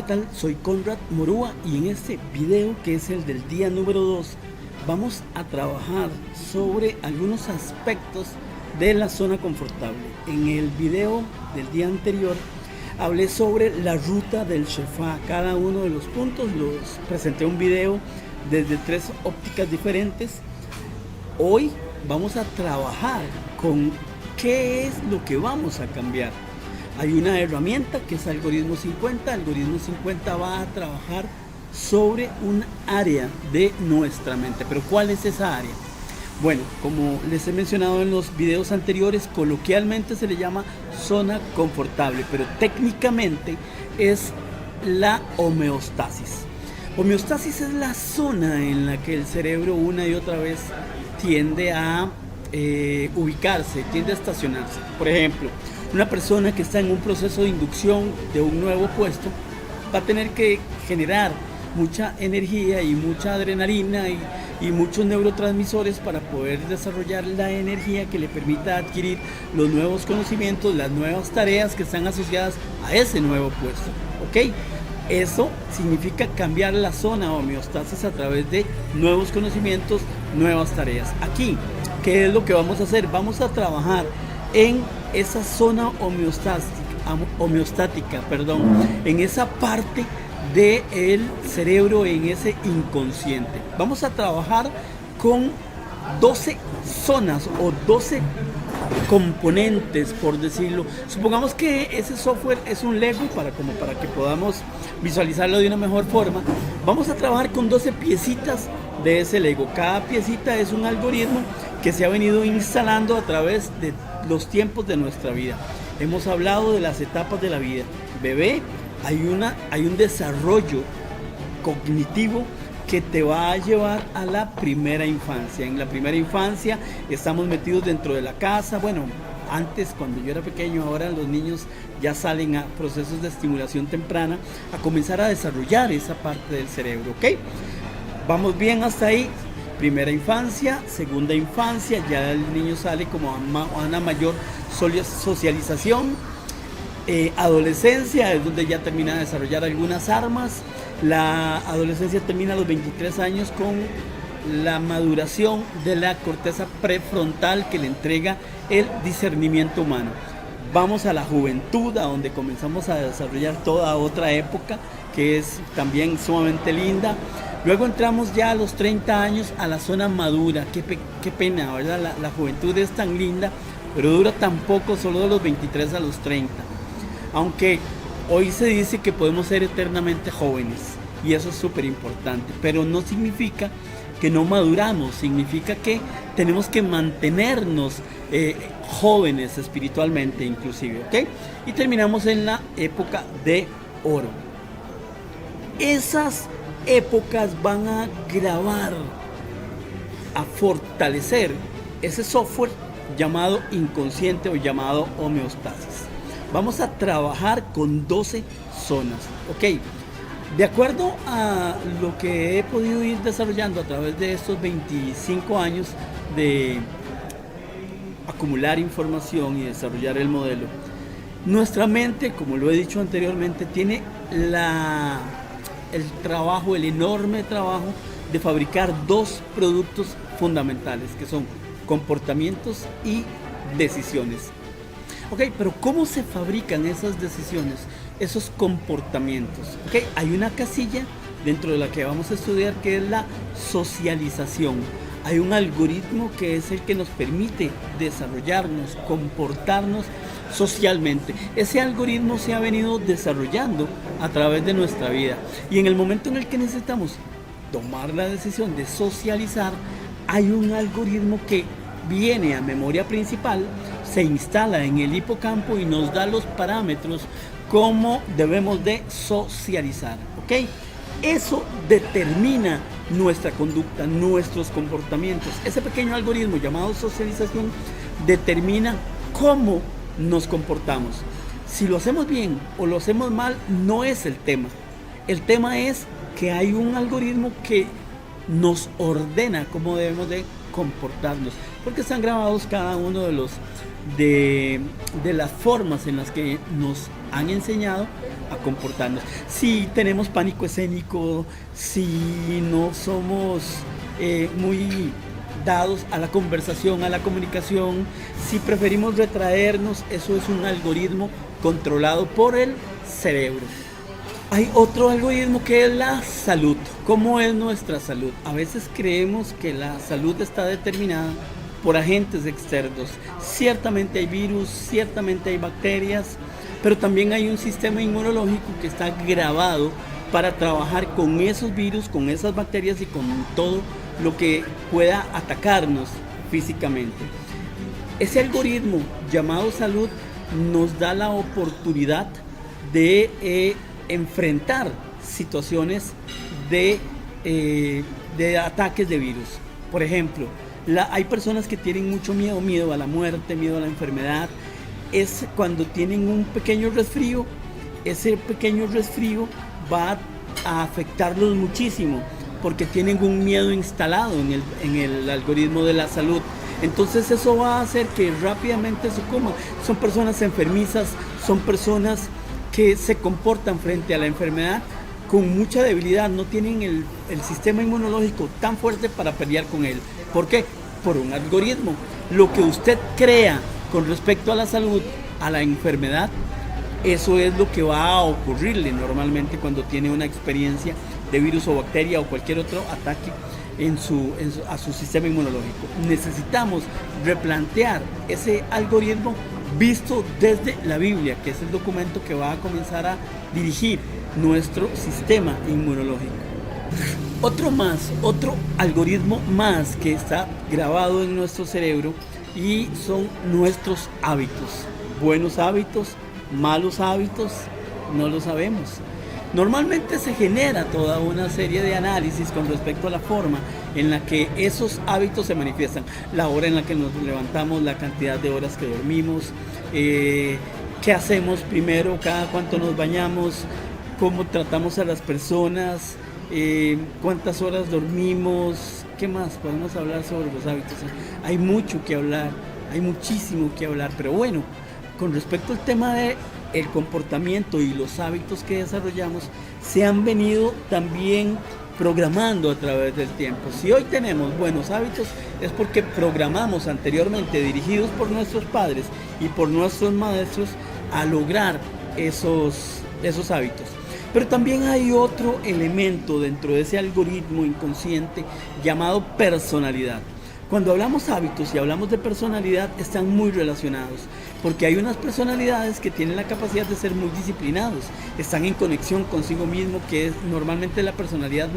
¿qué tal? Soy Conrad Morúa y en este video, que es el del día número 2, vamos a trabajar sobre algunos aspectos de la zona confortable. En el video del día anterior hablé sobre la ruta del Shefá. Cada uno de los puntos los presenté un video desde 3 ópticas diferentes. Hoy vamos a trabajar con qué es lo que vamos a cambiar. Hay una herramienta que es Algoritmo 50. Algoritmo 50 va a trabajar sobre un área de nuestra mente. ¿Pero cuál es esa área? Bueno, como les he mencionado en los videos anteriores, coloquialmente se le llama zona confortable, pero técnicamente es la homeostasis. Homeostasis es la zona en la que el cerebro una y otra vez tiende a ubicarse, tiende a estacionarse. Por ejemplo, una persona que está en un proceso de inducción de un nuevo puesto va a tener que generar mucha energía y mucha adrenalina y muchos neurotransmisores para poder desarrollar la energía que le permita adquirir los nuevos conocimientos, las nuevas tareas que están asociadas a ese nuevo puesto. ¿Ok? Eso significa cambiar la zona homeostasis a través de nuevos conocimientos, nuevas tareas. Aquí, ¿qué es lo que vamos a hacer? Vamos a trabajar en esa zona homeostática, en esa parte del cerebro, en ese inconsciente. Vamos a trabajar con 12 zonas o 12 componentes, por decirlo. Supongamos que ese software es un Lego para que podamos visualizarlo de una mejor forma. Vamos a trabajar con 12 piecitas de ese Lego. Cada piecita es un algoritmo que se ha venido instalando a través de los tiempos de nuestra vida. Hemos hablado de las etapas de la vida. Bebé, hay un desarrollo cognitivo que te va a llevar a la primera infancia. En la primera infancia estamos metidos dentro de la casa. Bueno, antes, cuando yo era pequeño, ahora los niños ya salen a procesos de estimulación temprana a comenzar a desarrollar esa parte del cerebro. ¿Ok? Vamos bien hasta ahí. Primera infancia, segunda infancia, ya el niño sale como a una mayor socialización. Adolescencia es donde ya termina de desarrollar algunas armas. La adolescencia termina a los 23 años con la maduración de la corteza prefrontal que le entrega el discernimiento humano. Vamos a la juventud, a donde comenzamos a desarrollar toda otra época que es también sumamente linda. Luego entramos ya a los 30 años a la zona madura. Qué pena, ¿verdad? La juventud es tan linda, pero dura tan poco, solo de los 23 a los 30. Aunque hoy se dice que podemos ser eternamente jóvenes, y eso es súper importante, pero no significa que no maduramos, significa que tenemos que mantenernos jóvenes espiritualmente inclusive, ¿ok? Y terminamos en la época de oro. Esas épocas van a grabar, a fortalecer ese software llamado inconsciente o llamado homeostasis. Vamos a trabajar con 12 zonas, ¿ok? De acuerdo a lo que he podido ir desarrollando a través de estos 25 años de acumular información y desarrollar el modelo, nuestra mente, como lo he dicho anteriormente, tiene el enorme trabajo de fabricar 2 productos fundamentales, que son comportamientos y decisiones. Ok, pero ¿cómo se fabrican esas decisiones, esos comportamientos? Ok, hay una casilla dentro de la que vamos a estudiar que es la socialización. Hay un algoritmo que es el que nos permite desarrollarnos, comportarnos socialmente. Ese algoritmo se ha venido desarrollando a través de nuestra vida, y en el momento en el que necesitamos tomar la decisión de socializar, hay un algoritmo que viene a memoria principal, se instala en el hipocampo y nos da los parámetros cómo debemos de socializar. ¿Ok? Eso determina nuestra conducta, nuestros comportamientos. Ese pequeño algoritmo llamado socialización determina cómo nos comportamos. Si lo hacemos bien o lo hacemos mal, no es el tema. El tema es que hay un algoritmo que nos ordena cómo debemos de comportarnos, porque están grabados cada uno de las formas en las que nos han enseñado a comportarnos. Si tenemos pánico escénico, si no somos muy dados a la conversación, a la comunicación, si preferimos retraernos, eso es un algoritmo controlado por el cerebro. Hay otro algoritmo que es la salud. ¿Cómo es nuestra salud? A veces creemos que la salud está determinada por agentes externos. Ciertamente hay virus, ciertamente hay bacterias, pero también hay un sistema inmunológico que está grabado para trabajar con esos virus, con esas bacterias y con todo lo que pueda atacarnos físicamente. Ese algoritmo llamado salud nos da la oportunidad de enfrentar situaciones de ataques de virus. Por ejemplo, hay personas que tienen mucho miedo a la muerte, miedo a la enfermedad. Es cuando tienen un pequeño resfrío, ese pequeño resfrío va a afectarlos muchísimo porque tienen un miedo instalado en el algoritmo de la salud. Entonces eso va a hacer que rápidamente sucumban. Son personas enfermizas, son personas que se comportan frente a la enfermedad con mucha debilidad, no tienen el sistema inmunológico tan fuerte para pelear con él. ¿Por qué? Por un algoritmo. Lo que usted crea con respecto a la salud, a la enfermedad, eso es lo que va a ocurrirle normalmente cuando tiene una experiencia de virus o bacteria o cualquier otro ataque a su sistema inmunológico. Necesitamos replantear ese algoritmo visto desde la Biblia, que es el documento que va a comenzar a dirigir nuestro sistema inmunológico. Otro algoritmo más que está grabado en nuestro cerebro y son nuestros hábitos. Buenos hábitos, malos hábitos, no lo sabemos. Normalmente se genera toda una serie de análisis con respecto a la forma en la que esos hábitos se manifiestan. La hora en la que nos levantamos, la cantidad de horas que dormimos, qué hacemos primero, cada cuánto nos bañamos, cómo tratamos a las personas, cuántas horas dormimos, qué más podemos hablar sobre los hábitos. Hay mucho que hablar, hay muchísimo que hablar, pero bueno, con respecto al tema de el comportamiento y los hábitos que desarrollamos se han venido también programando a través del tiempo. Si hoy tenemos buenos hábitos es porque programamos anteriormente, dirigidos por nuestros padres y por nuestros maestros, a lograr esos hábitos. Pero también hay otro elemento dentro de ese algoritmo inconsciente llamado personalidad. Cuando hablamos hábitos y hablamos de personalidad, están muy relacionados, porque hay unas personalidades que tienen la capacidad de ser muy disciplinados, están en conexión consigo mismo, que es normalmente la personalidad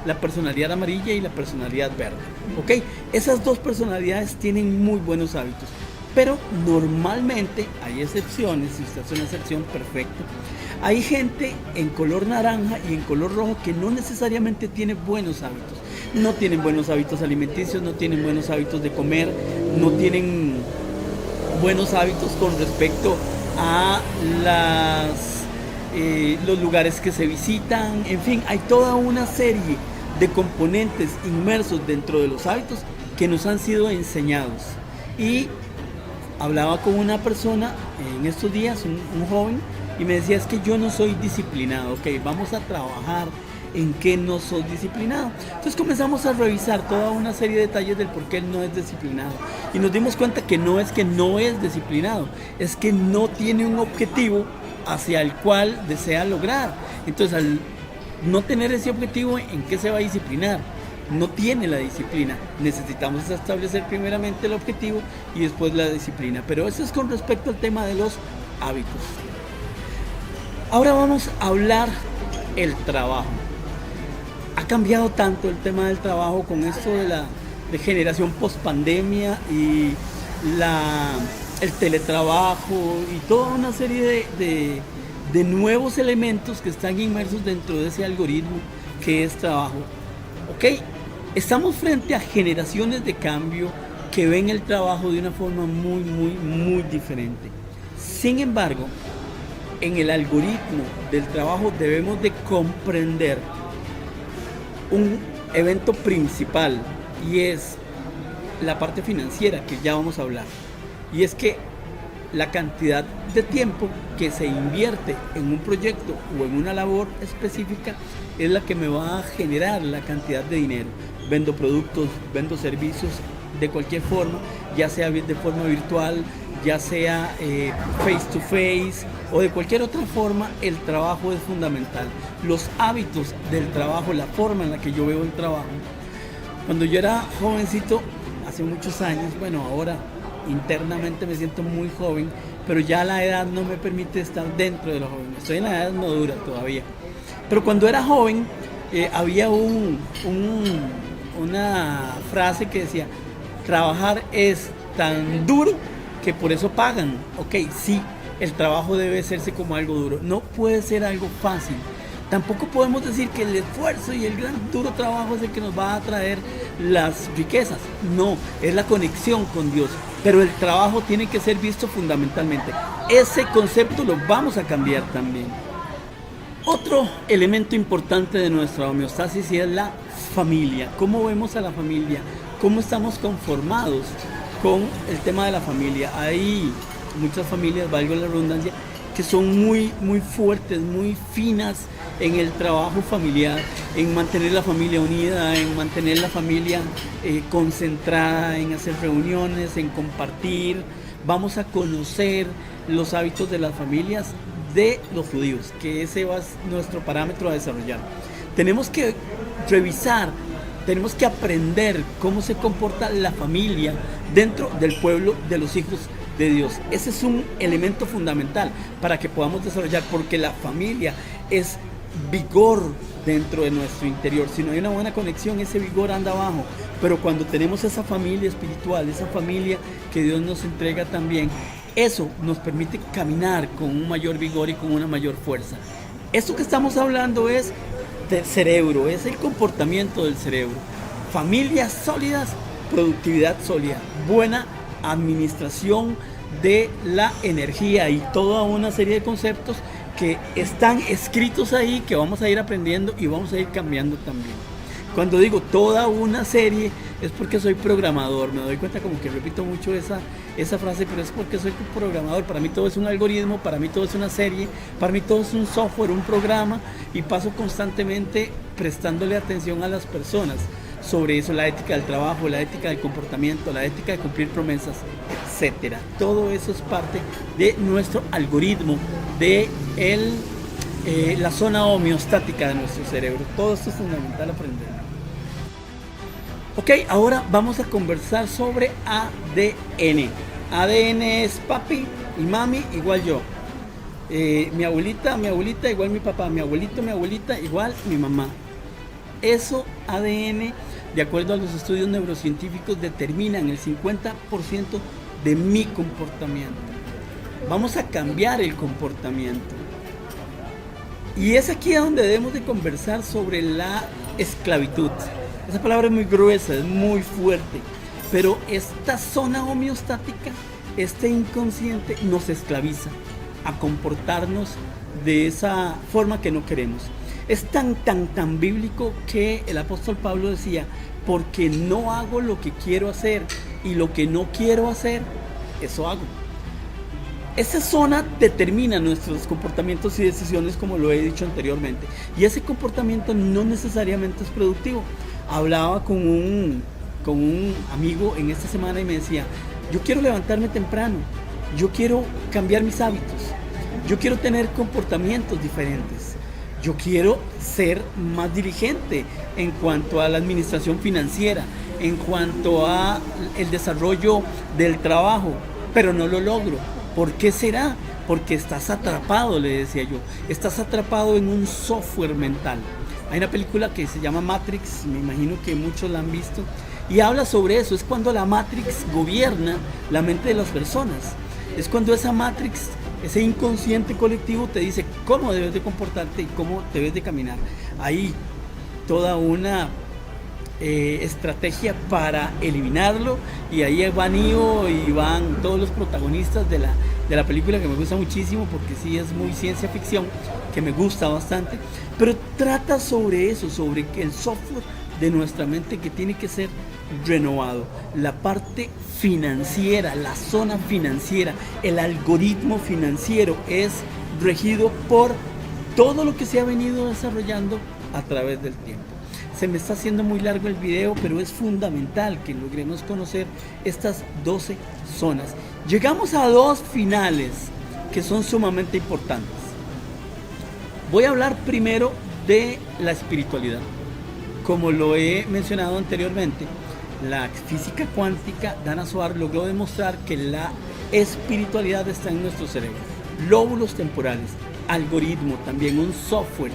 la personalidad amarilla y la personalidad verde. ¿Ok? Esas dos personalidades tienen muy buenos hábitos, pero normalmente hay excepciones, si usted es una excepción, perfecto. Hay gente en color naranja y en color rojo que no necesariamente tiene buenos hábitos. No tienen buenos hábitos alimenticios, no tienen buenos hábitos de comer, no tienen buenos hábitos con respecto a los lugares que se visitan. En fin, hay toda una serie de componentes inmersos dentro de los hábitos que nos han sido enseñados. Y hablaba con una persona en estos días, un joven, y me decía, es que yo no soy disciplinado. Ok, vamos a trabajar en qué no sos disciplinado. Entonces comenzamos a revisar toda una serie de detalles del por qué él no es disciplinado. Y nos dimos cuenta que no es disciplinado, es que no tiene un objetivo hacia el cual desea lograr. Entonces, al no tener ese objetivo, ¿en qué se va a disciplinar? No tiene la disciplina. Necesitamos establecer primeramente el objetivo y después la disciplina. Pero eso es con respecto al tema de los hábitos. Ahora vamos a hablar el trabajo. Ha cambiado tanto el tema del trabajo con esto de generación post-pandemia y el teletrabajo y toda una serie de nuevos elementos que están inmersos dentro de ese algoritmo que es trabajo. ¿Ok? Estamos frente a generaciones de cambio que ven el trabajo de una forma muy, muy, muy diferente. Sin embargo, en el algoritmo del trabajo debemos de comprender un evento principal, y es la parte financiera, que ya vamos a hablar. Y es que la cantidad de tiempo que se invierte en un proyecto o en una labor específica es la que me va a generar la cantidad de dinero. Vendo productos, vendo servicios de cualquier forma, ya sea de forma virtual, ya sea face to face o de cualquier otra forma. El trabajo es fundamental. Los hábitos del trabajo, la forma en la que yo veo el trabajo. Cuando yo era jovencito, hace muchos años, bueno, ahora internamente me siento muy joven, pero ya la edad no me permite estar dentro de los jóvenes. Estoy en la edad madura todavía. Pero cuando era joven, había una frase que decía: trabajar es tan duro que por eso pagan. Ok, sí, el trabajo debe hacerse como algo duro. No puede ser algo fácil. Tampoco podemos decir que el esfuerzo y el gran duro trabajo es el que nos va a traer las riquezas. No, es la conexión con Dios. Pero el trabajo tiene que ser visto fundamentalmente. Ese concepto lo vamos a cambiar también. Otro elemento importante de nuestra homeostasis es la familia. ¿Cómo vemos a la familia? ¿Cómo estamos conformados con el tema de la familia? Hay muchas familias, valga la redundancia, que son muy fuertes, muy finas en el trabajo familiar, en mantener la familia unida, en mantener la familia concentrada, en hacer reuniones, en compartir. Vamos a conocer los hábitos de las familias de los judíos, que ese va a ser nuestro parámetro a desarrollar. Tenemos que revisar, tenemos que aprender cómo se comporta la familia dentro del pueblo de los hijos de Dios. Ese es un elemento fundamental para que podamos desarrollar, porque la familia es vigor dentro de nuestro interior. Si no hay una buena conexión, ese vigor anda abajo. Pero cuando tenemos esa familia espiritual, esa familia que Dios nos entrega también, eso nos permite caminar con un mayor vigor y con una mayor fuerza. Esto que estamos hablando es del cerebro, es el comportamiento del cerebro. Familias sólidas, productividad sólida, buena administración de la energía y toda una serie de conceptos que están escritos ahí, que vamos a ir aprendiendo y vamos a ir cambiando también. Cuando digo toda una serie es porque soy programador. Me doy cuenta como que repito mucho esa frase, pero es porque soy programador. Para mí todo es un algoritmo, para mí todo es una serie, para mí todo es un software, un programa, y paso constantemente prestándole atención a las personas sobre eso, la ética del trabajo, la ética del comportamiento, la ética de cumplir promesas, etcétera. Todo eso es parte de nuestro algoritmo, de la zona homeostática de nuestro cerebro. Todo esto es fundamental aprender. Ok, ahora vamos a conversar sobre ADN. ADN es papi y mami igual yo. Mi abuelita igual mi papá. Mi abuelita igual mi mamá. Eso, ADN, de acuerdo a los estudios neurocientíficos, determinan el 50% de mi comportamiento. Vamos a cambiar el comportamiento. Y es aquí donde debemos de conversar sobre la esclavitud. Esa palabra es muy gruesa, es muy fuerte, pero esta zona homeostática, este inconsciente, nos esclaviza a comportarnos de esa forma que no queremos. Es tan bíblico que el apóstol Pablo decía: porque no hago lo que quiero hacer y lo que no quiero hacer, eso hago. Esa zona determina nuestros comportamientos y decisiones, como lo he dicho anteriormente, y ese comportamiento no necesariamente es productivo. Hablaba con un amigo en esta semana y me decía: yo quiero levantarme temprano, yo quiero cambiar mis hábitos, yo quiero tener comportamientos diferentes, yo quiero ser más diligente en cuanto a la administración financiera, en cuanto a el desarrollo del trabajo, pero no lo logro. ¿Por qué será? Porque estás atrapado, le decía yo, estás atrapado en un software mental. Hay una película que se llama Matrix, me imagino que muchos la han visto, y habla sobre eso. Es cuando la Matrix gobierna la mente de las personas. Es cuando esa Matrix, ese inconsciente colectivo, te dice cómo debes de comportarte y cómo debes de caminar. Hay toda una estrategia para eliminarlo, y ahí van Neo y van todos los protagonistas de de la película que me gusta muchísimo porque sí es muy ciencia ficción, que me gusta bastante, pero trata sobre eso, sobre que el software de nuestra mente que tiene que ser renovado, la parte financiera, la zona financiera, el algoritmo financiero es regido por todo lo que se ha venido desarrollando a través del tiempo. Se me está haciendo muy largo el video, pero es fundamental que logremos conocer estas 12 zonas. Llegamos a dos finales que son sumamente importantes. Voy a hablar primero de la espiritualidad. Como lo he mencionado anteriormente, la física cuántica, Dana Zohar logró demostrar que la espiritualidad está en nuestro cerebro. Lóbulos temporales, algoritmo, también un software.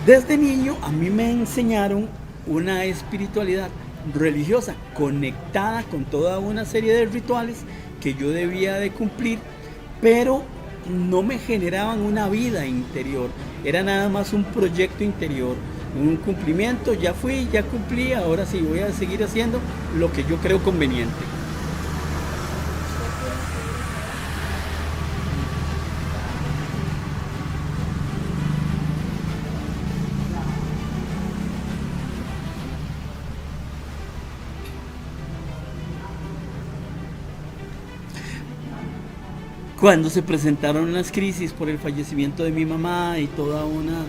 Desde niño a mí me enseñaron una espiritualidad religiosa conectada con toda una serie de rituales que yo debía de cumplir, pero no me generaban una vida interior, era nada más un proyecto interior, un cumplimiento, ya fui, ya cumplí, ahora sí voy a seguir haciendo lo que yo creo conveniente. Cuando se presentaron las crisis por el fallecimiento de mi mamá y toda unos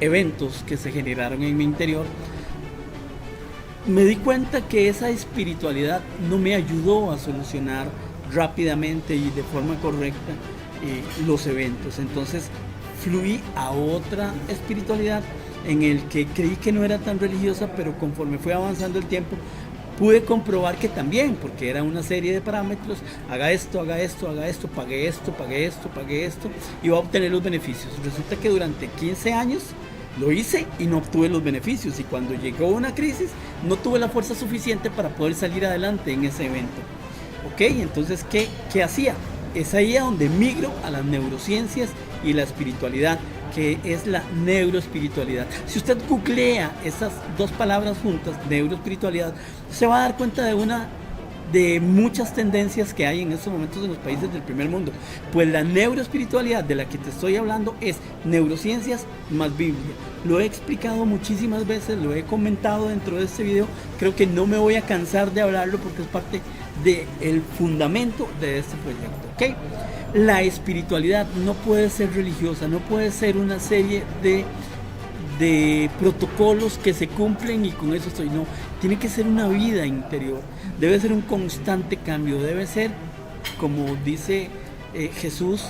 eventos que se generaron en mi interior, me di cuenta que esa espiritualidad no me ayudó a solucionar rápidamente y de forma correcta los eventos. Entonces fluí a otra espiritualidad en el que creí que no era tan religiosa, pero conforme fue avanzando el tiempo pude comprobar que también, porque era una serie de parámetros, haga esto, haga esto, haga esto, pague esto, pague esto, pague esto, y va a obtener los beneficios. Resulta que durante 15 años lo hice y no obtuve los beneficios, y cuando llegó una crisis no tuve la fuerza suficiente para poder salir adelante en ese evento. Ok, entonces ¿qué hacía? Es ahí a donde migro a las neurociencias y la espiritualidad, que es la neuroespiritualidad. Si usted googlea esas dos palabras juntas, neuroespiritualidad, se va a dar cuenta de muchas tendencias que hay en estos momentos en los países del primer mundo. Pues la neuroespiritualidad de la que te estoy hablando es neurociencias más Biblia. Lo he explicado muchísimas veces, lo he comentado dentro de este video, creo que no me voy a cansar de hablarlo porque es parte del fundamento de este proyecto, ¿ok? La espiritualidad no puede ser religiosa, no puede ser una serie de protocolos que se cumplen y con eso estoy, no, tiene que ser una vida interior, debe ser un constante cambio, debe ser, como dice Jesús,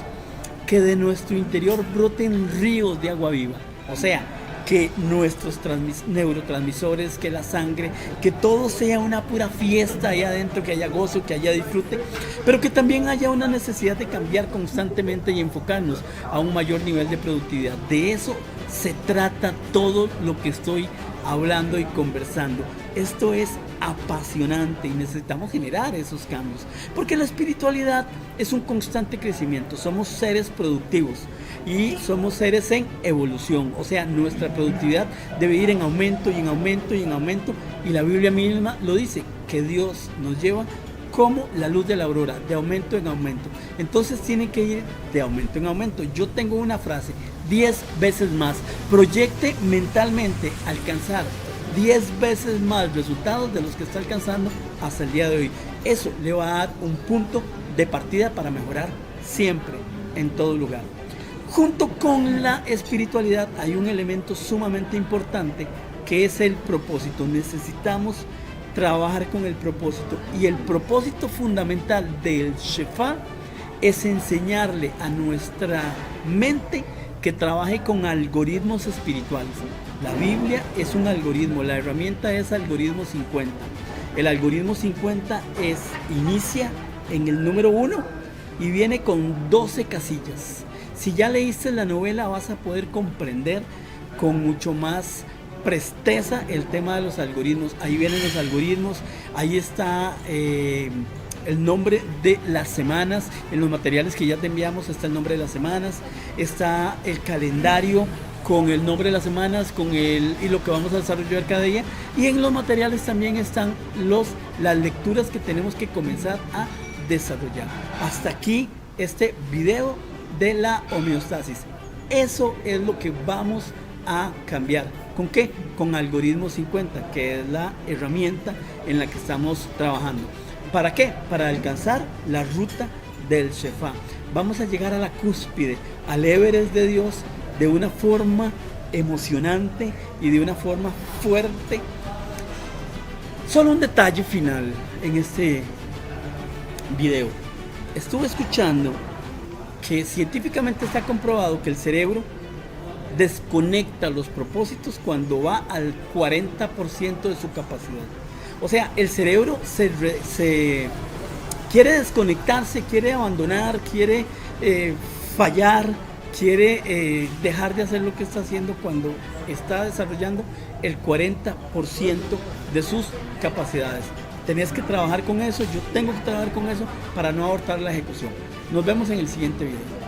que de nuestro interior broten ríos de agua viva, o sea, que nuestros neurotransmisores, que la sangre, que todo sea una pura fiesta ahí adentro, que haya gozo, que haya disfrute, pero que también haya una necesidad de cambiar constantemente y enfocarnos a un mayor nivel de productividad. De eso se trata todo lo que estoy hablando y conversando. Esto es apasionante y necesitamos generar esos cambios, porque la espiritualidad es un constante crecimiento, somos seres productivos y somos seres en evolución, o sea, nuestra productividad debe ir en aumento y en aumento y en aumento, y la Biblia misma lo dice, que Dios nos lleva como la luz de la aurora, de aumento en aumento. Entonces tiene que ir de aumento en aumento. Yo tengo una frase, 10 veces más, proyecte mentalmente alcanzar 10 veces más resultados de los que está alcanzando hasta el día de hoy. Eso le va a dar un punto de partida para mejorar siempre, en todo lugar. Junto con la espiritualidad hay un elemento sumamente importante que es el propósito. Necesitamos trabajar con el propósito, y el propósito fundamental del Shefar es enseñarle a nuestra mente que trabaje con algoritmos espirituales. La Biblia es un algoritmo, la herramienta es algoritmo 50. El algoritmo 50 inicia en el número 1 y viene con 12 casillas. Si ya leíste la novela vas a poder comprender con mucho más presteza el tema de los algoritmos. Ahí vienen los algoritmos, ahí está el nombre de las semanas, en los materiales que ya te enviamos está el nombre de las semanas, está el calendario con el nombre de las semanas, y lo que vamos a desarrollar cada día, y en los materiales también están las lecturas que tenemos que comenzar a desarrollar. Hasta aquí este video de la homeostasis. Eso es lo que vamos a cambiar. ¿Con qué? Con algoritmo 50, que es la herramienta en la que estamos trabajando. ¿Para qué? Para alcanzar la ruta del Shefa. Vamos a llegar a la cúspide, al Everest de Dios, de una forma emocionante y de una forma fuerte. Solo un detalle final en este video. Estuve escuchando que científicamente está comprobado que el cerebro desconecta los propósitos cuando va al 40% de su capacidad. O sea, el cerebro se quiere desconectarse, quiere abandonar, quiere fallar, quiere dejar de hacer lo que está haciendo cuando está desarrollando el 40% de sus capacidades. Tenés que trabajar con eso, yo tengo que trabajar con eso para no abortar la ejecución. Nos vemos en el siguiente video.